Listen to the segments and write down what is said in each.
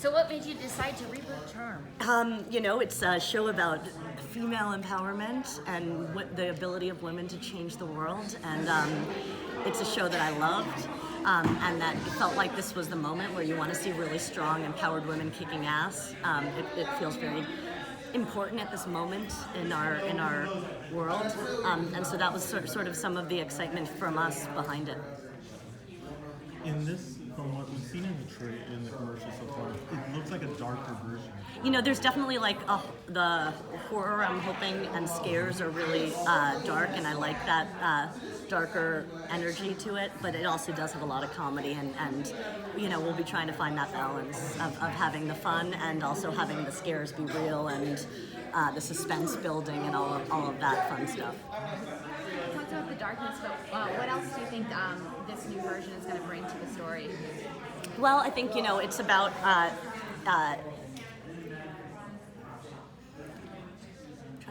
So what made you decide to reboot Charmed? It's a show about female empowerment and the ability of women to change the world. And it's a show that I loved. And that it felt like this was the moment where you want to see really strong, empowered women kicking ass. It feels very important at this moment in our world. And so that was sort of some of the excitement from us behind it. In this, from what we've seen in the commercials so far, it looks like a darker version. There's definitely the horror, I'm hoping, and scares are really dark, and I like that darker energy to it, but it also does have a lot of comedy, and we'll be trying to find that balance of having the fun and also having the scares be real and the suspense building and all of that fun stuff. You talked about the darkness, but what else do you think this new version is going to bring to the story? Well, I think, it's about trying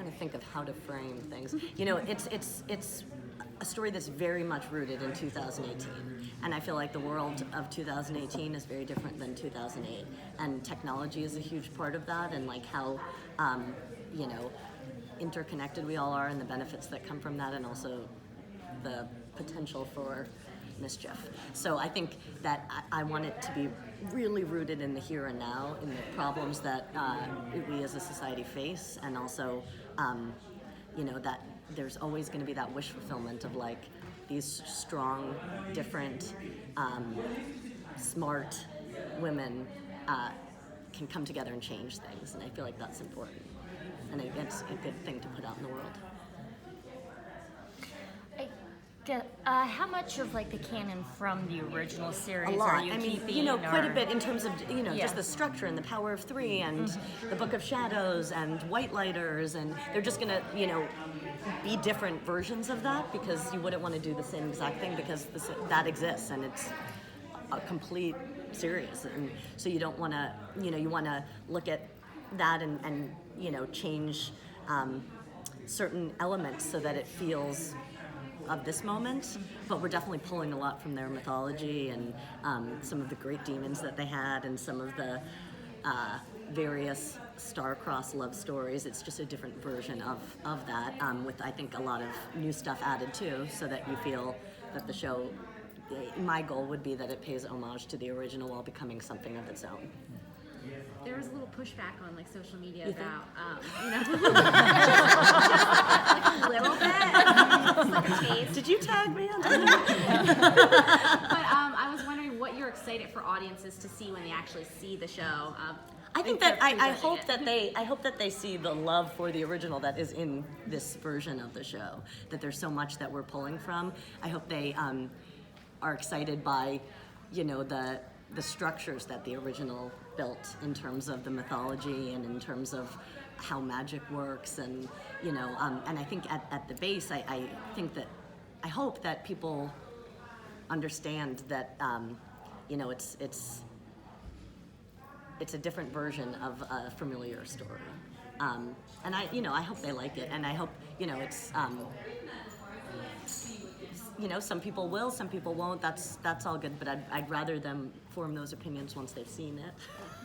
to think of how to frame things. It's a story that's very much rooted in 2018, and I feel like the world of 2018 is very different than 2008, and technology is a huge part of that, and like how interconnected we all are, and the benefits that come from that, and also the potential for mischief. So I think that I want it to be really rooted in the here and now, in the problems that we as a society face, and also that there's always going to be that wish fulfillment of like these strong, different, smart women can come together and change things, and I feel like that's important, and it's a good thing to put out in the world. How much of like the canon from the original series A lot. are you keeping? Quite a bit in terms of just the structure and the power of three and the Book of Shadows and White Lighters, and they're just gonna be different versions of that, because you wouldn't want to do the same exact thing, because that exists and it's a complete series, and so you don't want to you want to look at that and change certain elements so that it feels of this moment, but we're definitely pulling a lot from their mythology and some of the great demons that they had, and some of the various star-crossed love stories. It's just a different version of that, with I think a lot of new stuff added too, so that you feel that the show, my goal would be that it pays homage to the original while becoming something of its own. There was a little pushback on like social media You about, like a little bit, just like a taste. Did you tag me on that? But I was wondering what you're excited for audiences to see when they actually see the show. I think that I hope that they see the love for the original that is in this version of the show. That there's so much that we're pulling from. I hope they are excited by, the structures that the original built in terms of the mythology and in terms of how magic works, and and I think at the base, I hope that people understand that it's a different version of a familiar story, and I hope they like it, and I hope it's some people will, some people won't. That's all good, but I'd rather them form those opinions once they've seen it.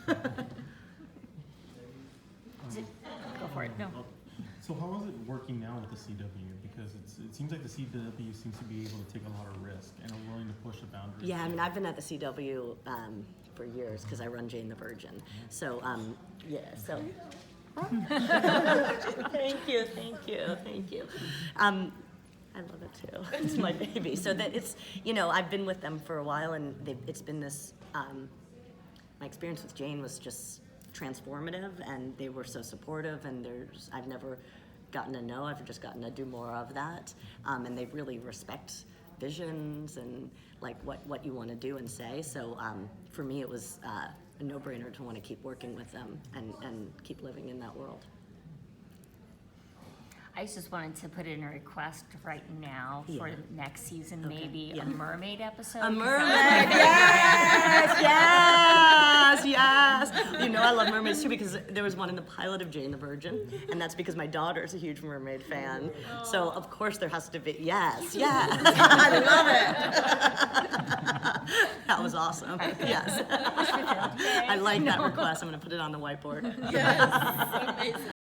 Go for it. No. So how is it working now with the CW? Because it seems like the CW seems to be able to take a lot of risk and are willing to push the boundaries. Yeah, I've been at the CW for years because I run Jane the Virgin. So so. Thank you. I love it too. It's my baby. So that it's, I've been with them for a while, and it's been this, my experience with Jane was just transformative, and they were so supportive, and I've never gotten to know, I've just gotten to do more of that, and they really respect visions and like what you want to do and say. So for me, it was a no-brainer to want to keep working with them and keep living in that world. I just wanted to put in a request right now for next season, maybe a mermaid episode. A mermaid, yes. You know I love mermaids too because there was one in the pilot of Jane the Virgin, and that's because my daughter's a huge mermaid fan. So of course there has to be, yes, I love it. That was awesome. Yes. I like that request. I'm going to put it on the whiteboard. Yes, amazing.